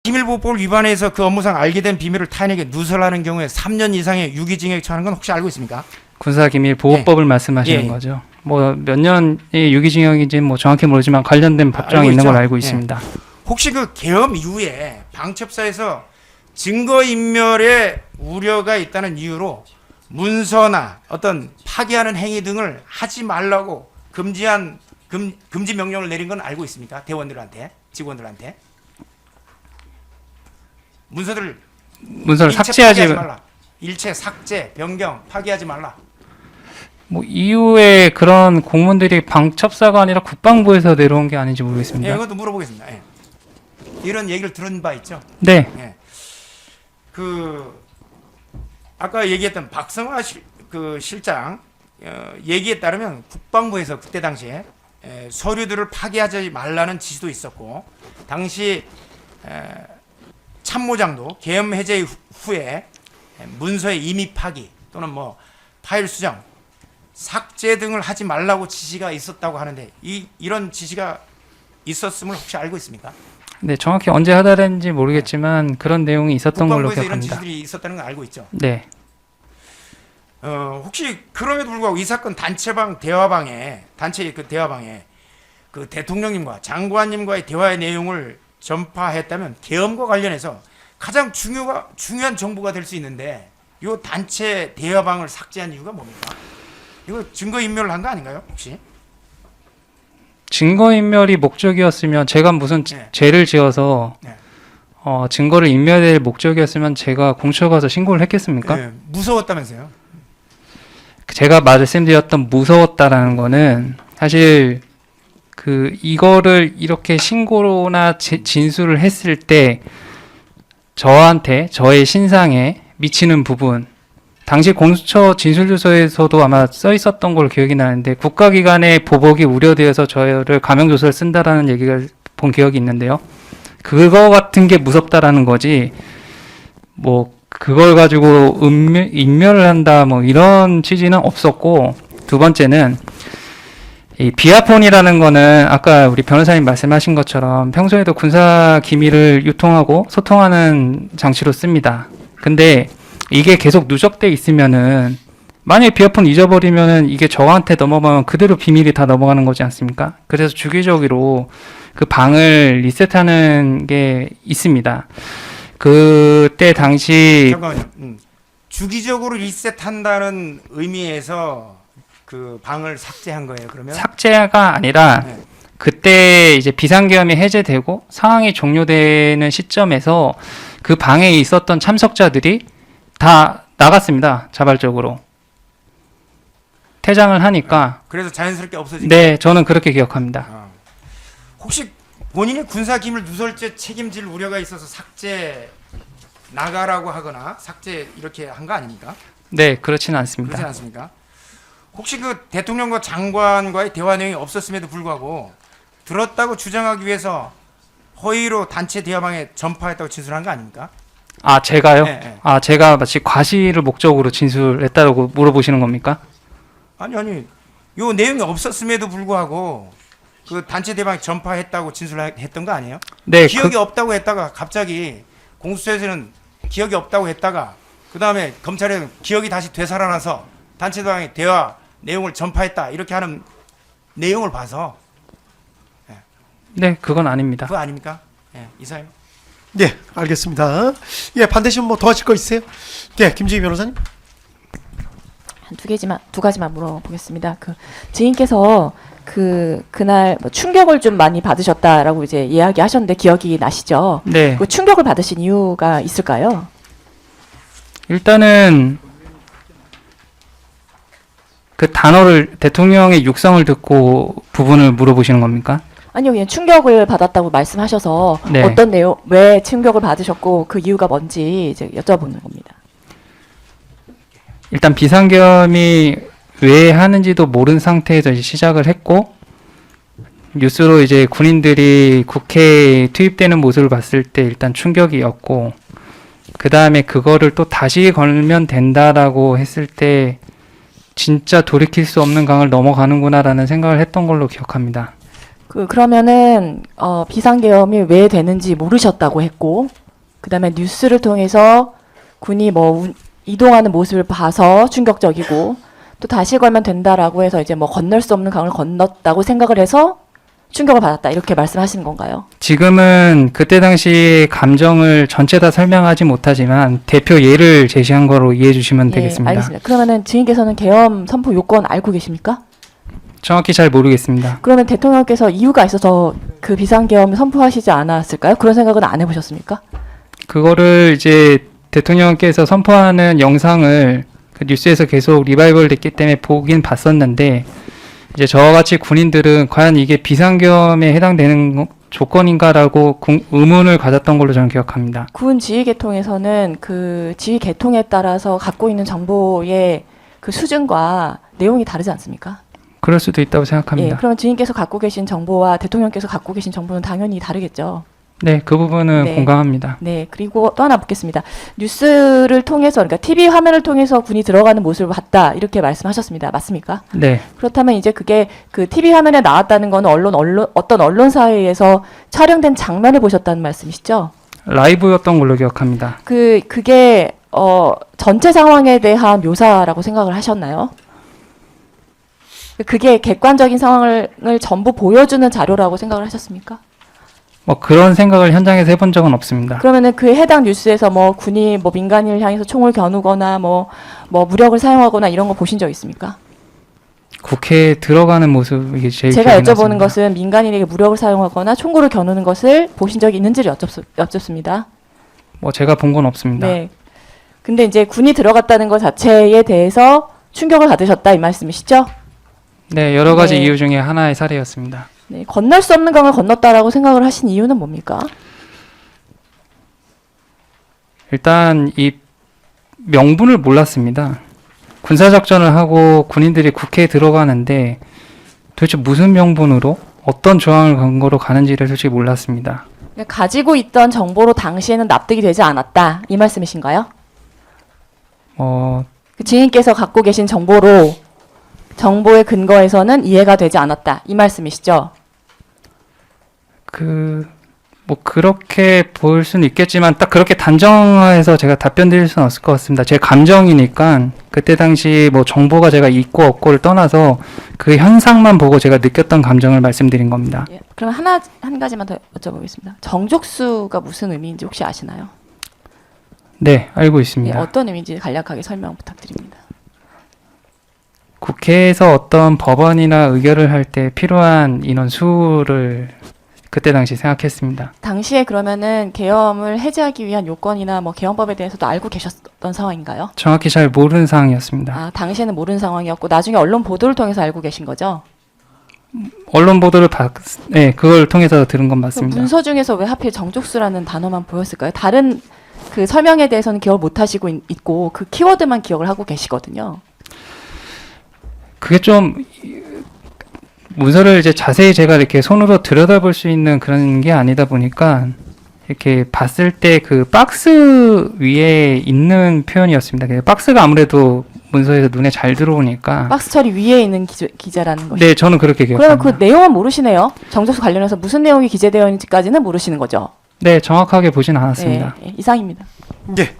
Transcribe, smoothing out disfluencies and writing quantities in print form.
기밀보호법을 위반해서 그 업무상 알게 된 비밀을 타인에게 누설하는 경우에 3년 이상의 유기징역에 처하는 건 혹시 알고 있습니까? 군사기밀보호법을 말씀하시는 거죠. 뭐 몇 년의 유기징역인지 뭐 정확히 모르지만 관련된 법정이 있는 걸 알고 있습니다. 혹시 그 계엄 이후에 방첩사에서 증거인멸의 우려가 있다는 이유로 문서나 어떤 파기하는 행위 등을 하지 말라고 금지 명령을 내린 건 알고 있습니까? 대원들한테, 직원들한테. 문서를 삭제하지 말라. 일체 삭제, 변경, 파기하지 말라. 뭐 이후에 그런 공문들이 방첩사가 아니라 국방부에서 내려온 게 아닌지 모르겠습니다. 예, 이것도 물어보겠습니다. 예. 이런 얘기를 들은 바 있죠? 네. 예. 아까 얘기했던 박성화 실장 얘기에 따르면 국방부에서 그때 당시에 서류들을 파기하지 말라는 지시도 있었고, 당시 참모장도 계엄 해제 후에 문서의 임의 파기 또는 뭐 파일 수정, 삭제 등을 하지 말라고 지시가 있었다고 하는데 이런 지시가 있었음을 혹시 알고 있습니까? 네, 정확히 언제 하달했는지 모르겠지만 그런 내용이 있었던 걸로 국방부에서 이런 기억합니다. 지시들이 있었다는 걸 알고 있죠. 네. 혹시 그럼에도 불구하고 이 사건 대화방에 그 대통령님과 장관님과의 대화의 내용을 전파했다면 계엄과 관련해서 가장 중요한 정보가 될 수 있는데 이 단체 대화방을 삭제한 이유가 뭡니까? 이거 증거인멸을 한 거 아닌가요, 혹시? 증거인멸이 목적이었으면 제가 무슨 죄를 지어서 증거를 인멸될 목적이었으면 제가 공처 가서 신고를 했겠습니까? 네, 무서웠다면서요? 제가 말씀드렸던 무서웠다라는 거는 사실 이거를 이렇게 신고나 진술을 했을 때 저한테 저의 신상에 미치는 부분, 당시 공수처 진술조서에서도 아마 써 있었던 걸로 기억이 나는데 국가기관의 보복이 우려되어서 저를 가명조서를 쓴다라는 얘기를 본 기억이 있는데요. 그거 같은 게 무섭다라는 거지 뭐 그걸 가지고 인멸을 한다 뭐 이런 취지는 없었고, 두 번째는 이 비아폰이라는 거는 아까 우리 변호사님 말씀하신 것처럼 평소에도 군사 기밀을 유통하고 소통하는 장치로 씁니다. 근데 이게 계속 누적돼 있으면은 만약에 비아폰 잊어버리면은 이게 저한테 넘어가면 그대로 비밀이 다 넘어가는 거지 않습니까? 그래서 주기적으로 그 방을 리셋하는 게 있습니다. 그때 당시 잠깐만요. 주기적으로 리셋한다는 의미에서 그 방을 삭제한 거예요, 그러면? 삭제가 아니라 그때 이제 비상계엄이 해제되고 상황이 종료되는 시점에서 그 방에 있었던 참석자들이 다 나갔습니다. 자발적으로. 퇴장을 하니까. 그래서 자연스럽게 없어진 네, 저는 그렇게 기억합니다. 혹시 본인이 군사기밀 누설죄 책임질 우려가 있어서 삭제 나가라고 하거나 삭제 이렇게 한 거 아닙니까? 네, 그렇지는 않습니다. 그렇지 않습니까? 혹시 그 대통령과 장관과의 대화 내용이 없었음에도 불구하고 들었다고 주장하기 위해서 허위로 단체 대화방에 전파했다고 진술한 거 아닙니까? 아, 제가요? 네. 아, 제가 마치 과시를 목적으로 진술했다고 물어보시는 겁니까? 아니 요 내용이 없었음에도 불구하고 그 단체 대방에 전파했다고 진술했던 거 아니에요? 네, 기억이 없다고 했다가 갑자기 공수처에서는 기억이 없다고 했다가 그 다음에 검찰에는 기억이 다시 되살아나서 단체 대방에 대화 내용을 전파했다 이렇게 하는 내용을 봐서 네, 그건 아닙니다. 그거 아닙니까? 이사님. 네, 알겠습니다. 예, 반대시면 뭐 더 하실 거 있으세요? 네, 김지희 변호사님. 두 가지만 물어보겠습니다. 지인께서 그날 뭐 충격을 좀 많이 받으셨다라고 이제 이야기하셨는데 기억이 나시죠? 네. 그 충격을 받으신 이유가 있을까요? 일단은 그 단어를 대통령의 육성을 듣고 부분을 물어보시는 겁니까? 아니요, 그냥 충격을 받았다고 말씀하셔서 네. 어떤 내용, 왜 충격을 받으셨고 그 이유가 뭔지 이제 여쭤보는 겁니다. 일단 비상계엄이 왜 하는지도 모른 상태에서 이제 시작을 했고, 뉴스로 이제 군인들이 국회에 투입되는 모습을 봤을 때 일단 충격이었고, 그 다음에 그거를 또 다시 걸면 된다라고 했을 때 진짜 돌이킬 수 없는 강을 넘어가는구나라는 생각을 했던 걸로 기억합니다. 그러면은 비상계엄이 왜 되는지 모르셨다고 했고, 그다음에 뉴스를 통해서 군이 뭐 이동하는 모습을 봐서 충격적이고, 또 다시 걸면 된다라고 해서 이제 뭐 건널 수 없는 강을 건넜다고 생각을 해서 충격을 받았다, 이렇게 말씀하시는 건가요? 지금은 그때 당시 감정을 전체 다 설명하지 못하지만 대표 예를 제시한 거로 이해해 주시면 되겠습니다. 알겠습니다. 그러면은 증인께서는 계엄 선포 요건 알고 계십니까? 정확히 잘 모르겠습니다. 그러면 대통령께서 이유가 있어서 그 비상계엄을 선포하시지 않았을까요? 그런 생각은 안 해보셨습니까? 그거를 이제 대통령께서 선포하는 영상을 그 뉴스에서 계속 리바이벌 됐기 때문에 보긴 봤었는데, 이제 저와 같이 군인들은 과연 이게 비상계엄에 해당되는 조건인가라고 의문을 가졌던 걸로 저는 기억합니다. 군 지휘 계통에서는 그 지휘 계통에 따라서 갖고 있는 정보의 그 수준과 내용이 다르지 않습니까? 그럴 수도 있다고 생각합니다. 예, 그러면 증인께서 갖고 계신 정보와 대통령께서 갖고 계신 정보는 당연히 다르겠죠. 네, 그 부분은 네. 공감합니다. 네, 그리고 또 하나 묻겠습니다. 뉴스를 통해서, 그러니까 TV 화면을 통해서 군이 들어가는 모습을 봤다, 이렇게 말씀하셨습니다. 맞습니까? 네, 그렇다면 이제 그게 그 TV 화면에 나왔다는 거는 어떤 언론사에 의해서 촬영된 장면을 보셨다는 말씀이시죠? 라이브였던 걸로 기억합니다. 그게 전체 상황에 대한 묘사라고 생각을 하셨나요? 그게 객관적인 상황을 전부 보여주는 자료라고 생각을 하셨습니까? 뭐 그런 생각을 현장에서 해본 적은 없습니다. 그러면은 그 해당 뉴스에서 뭐 군이 뭐 민간인을 향해서 총을 겨누거나 뭐 무력을 사용하거나 이런 거 보신 적 있습니까? 국회에 들어가는 모습이 제일 제가 기억이 여쭤보는 났습니다. 것은 민간인에게 무력을 사용하거나 총구를 겨누는 것을 보신 적이 있는지를 여쭙습니다. 뭐 제가 본 건 없습니다. 네. 근데 이제 군이 들어갔다는 것 자체에 대해서 충격을 받으셨다, 이 말씀이시죠? 네, 여러 가지 네. 이유 중에 하나의 사례였습니다. 네. 건널 수 없는 강을 건넜다라고 생각을 하신 이유는 뭡니까? 일단 이 명분을 몰랐습니다. 군사작전을 하고 군인들이 국회에 들어가는데 도대체 무슨 명분으로 어떤 조항을 근거로 가는지를 솔직히 몰랐습니다. 그러니까 가지고 있던 정보로 당시에는 납득이 되지 않았다, 이 말씀이신가요? 그 증인께서 갖고 계신 정보의 근거에서는 이해가 되지 않았다, 이 말씀이시죠? 뭐 그렇게 볼 수는 있겠지만 딱 그렇게 단정해서 제가 답변 드릴 수는 없을 것 같습니다. 제 감정이니까 그때 당시 뭐 정보가 제가 있고 없고를 떠나서 그 현상만 보고 제가 느꼈던 감정을 말씀드린 겁니다. 예. 그럼 한 가지만 더 여쭤보겠습니다. 정족수가 무슨 의미인지 혹시 아시나요? 네, 알고 예, 있습니다. 어떤 의미인지 간략하게 설명 부탁드립니다. 국회에서 어떤 법안이나 의결을 할 때 필요한 인원수를 그때 당시 생각했습니다. 당시에 그러면은 계엄을 해제하기 위한 요건이나 뭐 계엄법에 대해서도 알고 계셨던 상황인가요? 정확히 잘 모르는 상황이었습니다. 아, 당시에는 모르는 상황이었고 나중에 언론 보도를 통해서 알고 계신 거죠? 언론 보도를 네, 그걸 통해서 들은 건 그럼 맞습니다. 문서 중에서 왜 하필 정족수라는 단어만 보였을까요? 다른 그 설명에 대해서는 기억을 못 하시고 있고 그 키워드만 기억을 하고 계시거든요. 그게 좀 문서를 이제 자세히 제가 이렇게 손으로 들여다볼 수 있는 그런 게 아니다 보니까 이렇게 봤을 때 그 박스 위에 있는 표현이었습니다. 그 박스가 아무래도 문서에서 눈에 잘 들어오니까. 박스 처리 위에 있는 기재라는 것이죠. 네, 저는 그렇게 그러면 기억합니다. 그 내용은 모르시네요. 정족수 관련해서 무슨 내용이 기재되어 있는지까지는 모르시는 거죠. 네, 정확하게 보진 않았습니다. 네, 이상입니다. 예.